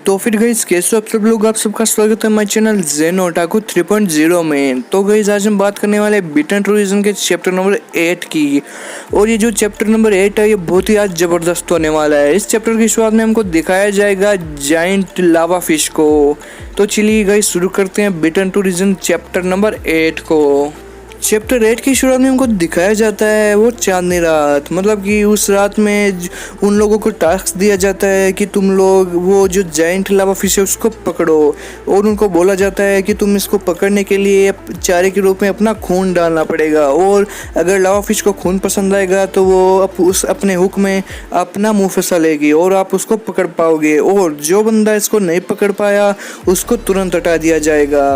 तो फिर गाइस कैसे हो आप सब लोग, आप सबका स्वागत है हमारे चैनल ज़ेन ओटाकू 3.0 में। तो गाइस आज हम बात करने वाले हैं बिटन टूरिज्म के चैप्टर नंबर 8 की। और ये जो चैप्टर नंबर 8 है ये बहुत ही आज ज़बरदस्त होने वाला है। इस चैप्टर की शुरुआत में हमको दिखाया जाएगा जाइंट लावा फिश को। तो चलिए गाइस शुरू करते हैं बिटन टूरिज्म चैप्टर नंबर 8 को। चैप्टर 8 की शुरुआत में हमको दिखाया जाता है वो चांदनी रात, मतलब कि उस रात में उन लोगों को टास्क दिया जाता है कि तुम लोग वो जो जाइंट लावा फिश है उसको पकड़ो। और उनको बोला जाता है कि तुम इसको पकड़ने के लिए चारे के रूप में अपना खून डालना पड़ेगा। और अगर लावा फिश को खून पसंद आएगा तो वो उस अपने हुक में अपना मुंह फंसा लेगी और आप उसको पकड़ पाओगे। और जो बंदा इसको नहीं पकड़ पाया उसको तुरंत हटा दिया जाएगा।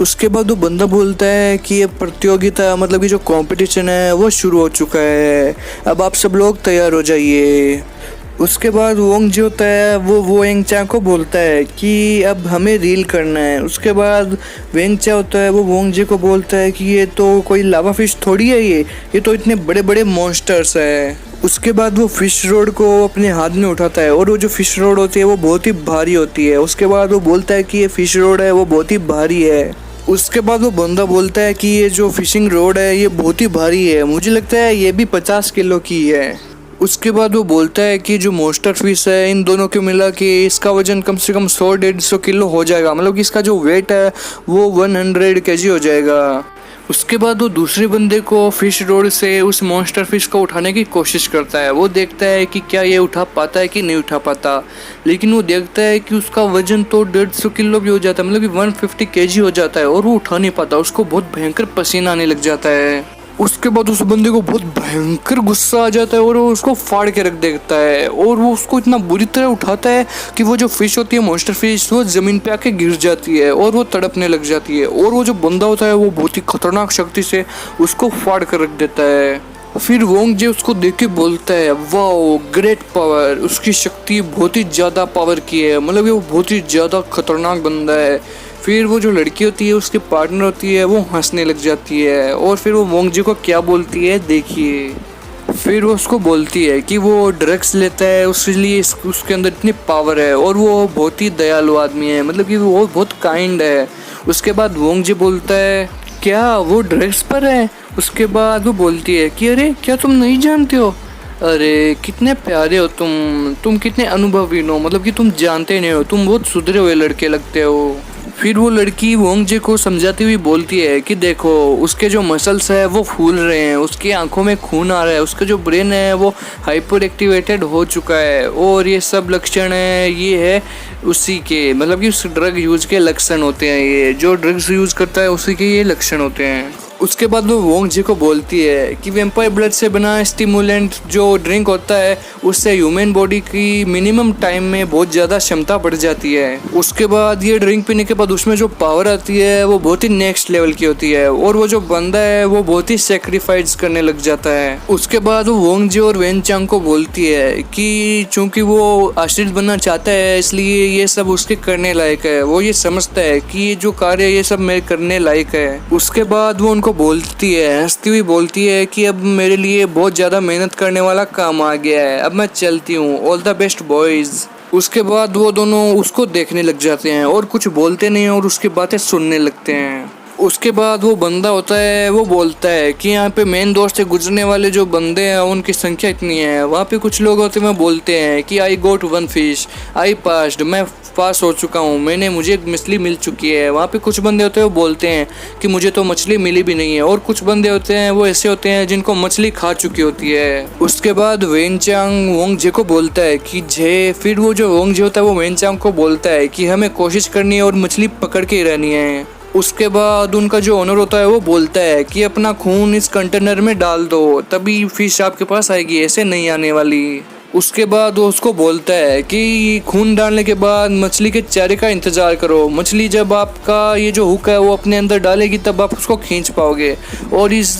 उसके बाद वो बंदा बोलता है कि ये प्रतियोगिता मतलब कि जो कंपटीशन है वो शुरू हो चुका है, अब आप सब लोग तैयार हो जाइए। उसके बाद वोंग जो होता है वो वेंगचा को बोलता है कि अब हमें रील करना है। उसके बाद वेंगचा होता है वो वोंगजे को बोलता है कि ये तो कोई लावा फिश थोड़ी है, ये तो इतने बड़े बड़े मॉन्स्टर्स है। उसके बाद वो फिश रोड को अपने हाथ में उठाता है और वो जो फिश रोड होती है वो बहुत ही भारी होती है। उसके बाद वो बोलता है कि ये फिश रोड है वो बहुत ही भारी है। उसके बाद वो बंदा बोलता है कि ये जो फिशिंग रोड है ये बहुत ही भारी है, मुझे लगता है ये भी 50 किलो की है। उसके बाद वो बोलता है कि जो मोस्टर फिश है इन दोनों को मिला के इसका वजन कम से कम 100-150 किलो हो जाएगा, मतलब कि इसका जो वेट है वो 100 kg हो जाएगा। उसके बाद वो दूसरे बंदे को फिश रोड से उस मॉन्स्टर फिश को उठाने की कोशिश करता है। वो देखता है कि क्या ये उठा पाता है कि नहीं उठा पाता, लेकिन वो देखता है कि उसका वजन तो 150 किलो भी हो जाता है, मतलब कि 150 kg हो जाता है और वो उठा नहीं पाता। उसको बहुत भयंकर पसीना आने लग जाता है। उसके बाद उस बंदे को बहुत भयंकर गुस्सा आ जाता है और वो उसको फाड़ के रख देता है। और वो उसको इतना बुरी तरह उठाता है कि वो जो फिश होती है मॉन्स्टर फिश वो ज़मीन पे आके गिर जाती है और वो तड़पने लग जाती है। और वो जो बंदा होता है वो बहुत ही खतरनाक शक्ति से उसको फाड़ कर रख देता है। फिर वोंग जे उसको देख के बोलता है वाओ ग्रेट पावर, उसकी शक्ति बहुत ही ज़्यादा पावर की है, मतलब वो बहुत ही ज़्यादा खतरनाक बंदा है। फिर वो जो लड़की होती है उसकी पार्टनर होती है वो हंसने लग जाती है। और फिर वो वोंग जे को क्या बोलती है देखिए। फिर वो उसको बोलती है कि वो ड्रग्स लेता है उसके उसके अंदर इतनी पावर है और वो बहुत ही दयालु आदमी है, मतलब कि वो बहुत काइंड है। उसके बाद वोंग जे बोलता है क्या वो ड्रग्स पर है। उसके बाद वो बोलती है कि अरे क्या तुम नहीं जानते हो, अरे कितने प्यारे हो तुम कितने अनुभवी हो, मतलब कि तुम जानते नहीं हो, तुम बहुत सुधरे हुए लड़के लगते हो। फिर वो लड़की वोंग जे को समझाती हुई बोलती है कि देखो उसके जो मसल्स है वो फूल रहे हैं, उसकी आंखों में खून आ रहा है, उसका जो ब्रेन है वो हाइपर एक्टिवेटेड हो चुका है और ये सब लक्षण है ये है उसी के, मतलब कि उस ड्रग यूज के लक्षण होते हैं, ये जो ड्रग्स यूज करता है उसी के ये लक्षण होते हैं। उसके बाद वो वोंग जे को बोलती है कि वेम्पायर ब्लड से बना स्टिमुलेंट जो ड्रिंक होता है उससे ह्यूमन बॉडी की मिनिमम टाइम में बहुत ज़्यादा क्षमता बढ़ जाती है। उसके बाद ये ड्रिंक पीने के बाद उसमें जो पावर आती है वो बहुत ही नेक्स्ट लेवल की होती है और वो जो बंदा है वो बहुत ही सेक्रीफाइस करने लग जाता है। उसके बाद वो वोंग जे और वेन चांग को बोलती है कि चूंकि वो आश्रित बनना चाहता है इसलिए ये सब उसके करने लायक है, वो ये समझता है कि ये जो कार्य ये सब मेरे करने लायक है। उसके बाद वो उनको बोलती है हंसती हुई बोलती है कि अब मेरे लिए बहुत ज़्यादा मेहनत करने वाला काम आ गया है, अब मैं चलती हूँ, ऑल द बेस्ट बॉयज़। उसके बाद वो दोनों उसको देखने लग जाते हैं और कुछ बोलते नहीं और उसकी बातें सुनने लगते हैं। उसके बाद वो बंदा होता है वो बोलता है कि यहाँ पे मेन डोर से गुजरने वाले जो बंदे हैं उनकी संख्या इतनी है। वहाँ पे कुछ लोग होते हैं बोलते हैं कि आई गोट 1 फिश, आई पास्ड, मैं पास हो चुका हूँ, मुझे एक मछली मिल चुकी है। वहाँ पे कुछ बंदे होते हैं वो बोलते हैं कि मुझे तो मछली मिली भी नहीं है। और कुछ बंदे होते हैं वो ऐसे होते हैं जिनको मछली खा चुकी होती है। उसके बाद वेनचांग वोंग जे को बोलता है कि जे, फिर वो जो वोंग जे होता है वो वेनचांग को बोलता है कि हमें कोशिश करनी है और मछली पकड़ के ही रहनी है। उसके बाद उनका जो ओनर होता है वो बोलता है कि अपना खून इस कंटेनर में डाल दो तभी फिश आपके पास आएगी, ऐसे नहीं आने वाली। उसके बाद वो उसको बोलता है कि खून डालने के बाद मछली के चारे का इंतज़ार करो, मछली जब आपका ये जो हुक है वो अपने अंदर डालेगी तब आप उसको खींच पाओगे। और इस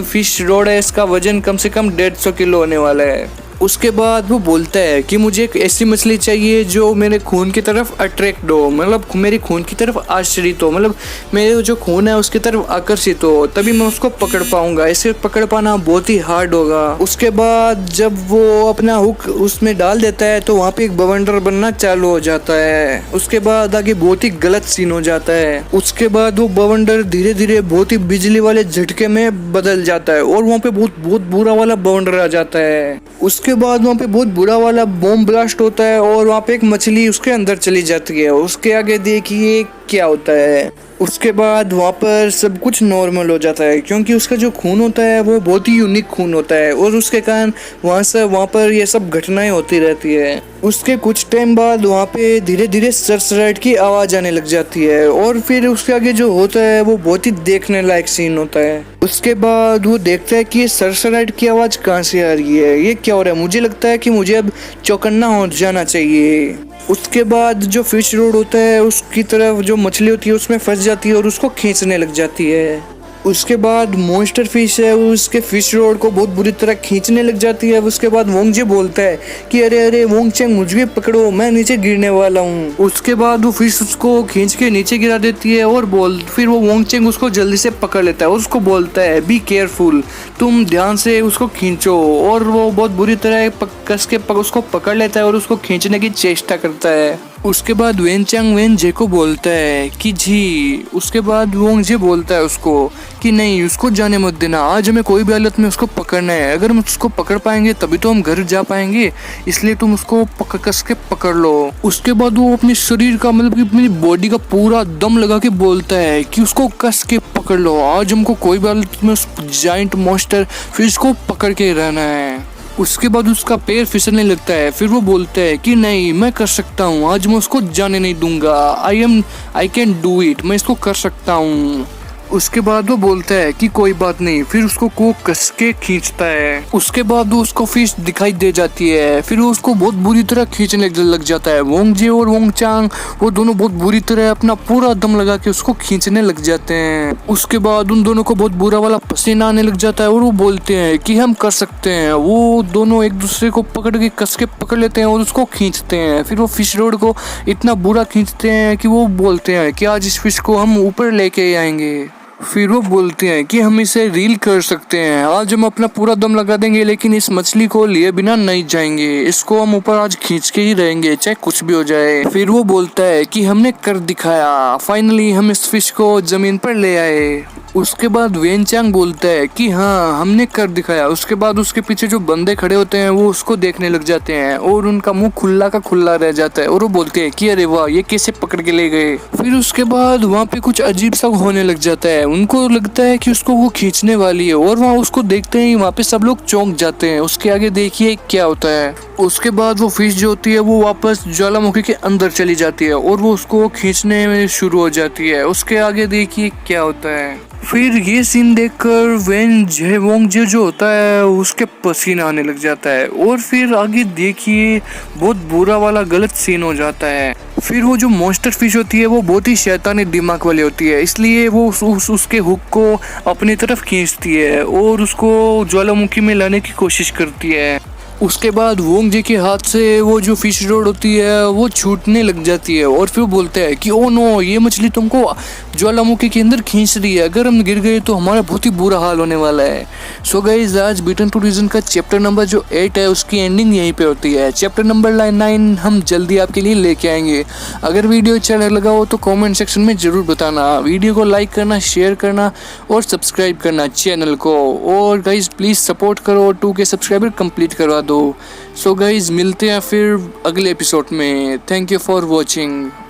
फिश रोड है इसका वजन कम से कम 150 किलो होने वाला है। उसके बाद वो बोलता है कि मुझे एक ऐसी मछली चाहिए जो मेरे खून की तरफ अट्रैक्ट हो, मतलब मेरे खून की तरफ आश्रित हो, मतलब मेरे जो खून है उसकी तरफ आकर्षित हो, तभी मैं उसको पकड़ पाऊंगा। ऐसे पकड़ पाना बहुत ही हार्ड होगा। उसके बाद जब वो अपना हुक उसमें डाल देता है तो वहाँ पे एक बवंडर बनना चालू हो जाता है। उसके बाद आगे बहुत ही गलत सीन हो जाता है। उसके बाद वो बवंडर धीरे धीरे बहुत ही बिजली वाले झटके में बदल जाता है और वहाँ पे बहुत बुरा वाला बवंडर आ जाता है। उसके बाद वहाँ पे बहुत बुरा वाला बॉम्ब ब्लास्ट होता है और वहाँ पे एक मछली उसके अंदर चली जाती है। उसके आगे देखिए क्या होता है। उसके बाद वहाँ पर सब कुछ नॉर्मल हो जाता है क्योंकि उसका जो खून होता है वो बहुत ही यूनिक खून होता है और उसके कारण वहाँ पर ये सब घटनाएं होती रहती है। उसके कुछ टाइम बाद वहाँ पे धीरे धीरे सरसराहट की आवाज़ आने लग जाती है और फिर उसके आगे जो होता है वो बहुत ही देखने लायक सीन होता है। उसके बाद वो देखता है कि ये सरसराहट की आवाज़ कहाँ से आ रही है, ये क्या हो रहा है। मुझे लगता है कि मुझे अब चौकन्ना हो जाना चाहिए। उसके बाद जो फिश रोड होता है उसकी तरफ जो मछली होती है उसमें फंस जाती है और उसको खींचने लग जाती है। उसके बाद मॉन्स्टर फिश है वो उसके फिश रोड को बहुत बुरी तरह खींचने लग जाती है। उसके बाद वोंगजे बोलता है कि अरे अरे वोंगचेंग मुझे पकड़ो, मैं नीचे गिरने वाला हूँ। उसके बाद वो फिश उसको खींच के नीचे गिरा देती है और फिर वो वोंगचेंग उसको जल्दी से पकड़ लेता है और उसको बोलता है बी केयरफुल, तुम ध्यान से उसको खींचो। और वो बहुत बुरी तरह कस के उसको पकड़ लेता है और उसको खींचने की चेष्टा करता है। उसके बाद वेनजे को बोलता है कि जी। उसके बाद वोंगजे बोलता है उसको कि नहीं उसको जाने मत देना, आज हमें कोई भी हालत में उसको पकड़ना है। अगर हम उसको पकड़ पाएंगे तभी तो हम घर जा पाएंगे, इसलिए तुम उसको कस के पकड़ लो। उसके बाद वो अपने शरीर का मतलब कि अपनी बॉडी का पूरा दम लगा के बोलता है कि उसको कस के पकड़ लो, आज हमको कोई भी हालत में उस जायंट मॉन्स्टर फिश को पकड़ के रहना है। उसके बाद उसका पैर फिसलने लगता है। फिर वो बोलता है कि नहीं मैं कर सकता हूँ, आज मैं उसको जाने नहीं दूंगा, आई कैन डू इट, मैं इसको कर सकता हूँ। उसके बाद वो बोलता है कि कोई बात नहीं, फिर उसको को कस के खींचता है। उसके बाद वो उसको फिश दिखाई दे जाती है। फिर वो उसको बहुत बुरी तरह खींचने लग जाता है। वोंगजे और वोंगचांग वो दोनों बहुत बुरी तरह अपना पूरा दम लगा के उसको खींचने लग जाते हैं। उसके बाद उन दोनों को बहुत बुरा वाला पसीना आने लग जाता है और वो बोलते हैं कि हम कर सकते हैं। वो दोनों एक दूसरे को पकड़ के कस के पकड़ लेते हैं और उसको खींचते हैं। फिर वो फिश रोड को इतना बुरा खींचते हैं कि वो बोलते हैं कि आज इस फिश को हम ऊपर लेके आएंगे। फिर वो बोलते हैं कि हम इसे रील कर सकते हैं, आज हम अपना पूरा दम लगा देंगे लेकिन इस मछली को लिए बिना नहीं जाएंगे, इसको हम ऊपर आज खींच के ही रहेंगे चाहे कुछ भी हो जाए। फिर वो बोलता है कि हमने कर दिखाया, फाइनली हम इस फिश को जमीन पर ले आए। उसके बाद वेनचांग बोलता है कि हाँ हमने कर दिखाया। उसके बाद उसके पीछे जो बंदे खड़े होते हैं वो उसको देखने लग जाते हैं और उनका मुंह खुला का खुला रह जाता है और वो बोलते हैं कि अरे वाह ये कैसे पकड़ के ले गए। फिर उसके बाद वहाँ पे कुछ अजीब सा होने लग जाता है। उनको लगता है कि उसको वो खींचने वाली है और वहाँ उसको देखते ही वहाँ पे सब लोग चौंक जाते हैं। उसके आगे देखिए क्या होता है। उसके बाद वो फिश जो होती है वो वापस ज्वालामुखी के अंदर चली जाती है और वो उसको खींचने में शुरू हो जाती है। उसके आगे देखिए क्या होता है। फिर ये सीन देखकर वोंगजे जो होता है उसके पसीना आने लग जाता है और फिर आगे देखिए बहुत बुरा वाला गलत सीन हो जाता है। फिर वो जो मॉन्स्टर फिश होती है वो बहुत ही शैतानी दिमाग वाली होती है, इसलिए वो उसके हुक को अपनी तरफ खींचती है और उसको ज्वालामुखी में लाने की कोशिश करती है। उसके बाद वोंगजे के हाथ से वो जो फिश रोड होती है वो छूटने लग जाती है और फिर बोलते हैं कि ओ नो ये मछली तुमको ज्वालामुखी के अंदर खींच रही है, अगर हम गिर गए तो हमारा बहुत ही बुरा हाल होने वाला है। सो गाइस आज बिटन टू रीजन का चैप्टर नंबर जो 8 है उसकी एंडिंग यहीं पे होती है। चैप्टर नंबर 9 हम जल्दी आपके लिए लेके आएंगे। अगर वीडियो अच्छा लगा हो तो कमेंट सेक्शन में जरूर बताना, वीडियो को लाइक करना, शेयर करना और सब्सक्राइब करना चैनल को। और गाइस प्लीज सपोर्ट करो, 2K सब्सक्राइबर कंप्लीट करवा दो। सो गाइज मिलते हैं फिर अगले एपिसोड में। Thank you for watching.